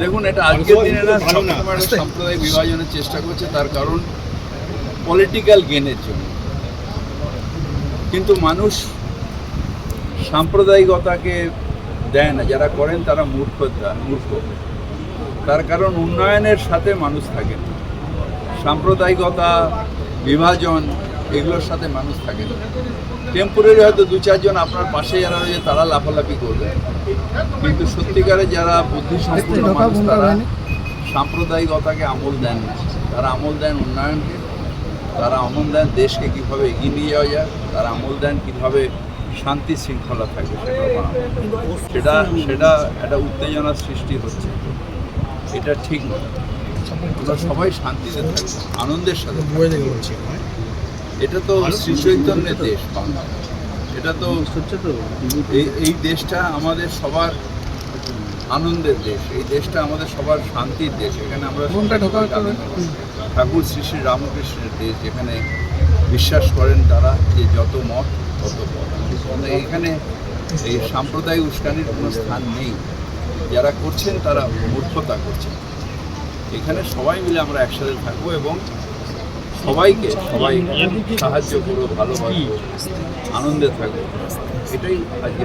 দেখুন, এটা আজকের দিনে না সবসময় একটা সাম্প্রদায়িক বিভাজনের চেষ্টা করছে, তার কারণ পলিটিক্যাল গেনের জন্য। কিন্তু মানুষ সাম্প্রদায়িকতাকে দেয় না, যারা করেন তারা মূর্খ। তার কারণ উন্নয়নের সাথে মানুষ থাকে না, সাম্প্রদায়িকতা, বিভাজন এগুলোর সাথে মানুষ থাকে না। টেম্পোরারি হয়তো দু চারজন আপনার পাশে যারা রয়েছে তারা লাফালাফি করবে, কিন্তু সত্যিকারে যারা বুদ্ধিসম্পন্ন মানুষ তারা সাম্প্রদায়িকতাকে আমল দেন না, তারা আমল দেন উন্নয়নকে, তারা আমল দেন দেশকে কীভাবে এগিয়ে নিয়ে যাওয়া যায়, তারা আমল দেন কীভাবে শান্তি শৃঙ্খলা থাকবে সেটা একটা উত্তেজনার সৃষ্টি হচ্ছে। এটা ঠিক নয়। আমরা সবাই শান্তিতে থাকবো, আনন্দের সাথে। এটা তো শ্রী চৈতন্যের দেশ বাংলা, এটা তো এই দেশটা আমাদের সবার আনন্দের দেশ, এই দেশটা আমাদের সবার শান্তির দেশ। এখানে আমরা ঠাকুর শ্রী শ্রী রামকৃষ্ণের দেশ, যেখানে বিশ্বাস করেন তারা যে যত মত তত পথ। এখানে এই সাম্প্রদায়িক উস্কানির কোনো স্থান নেই। যারা করছেন তারা মূর্খতা করছেন। এখানে সবাই মিলে আমরা একসাথে থাকবো এবং সবাই সাহায্য করবো, ভালোবাসবো, আনন্দে থাকবো। এটাই আজকে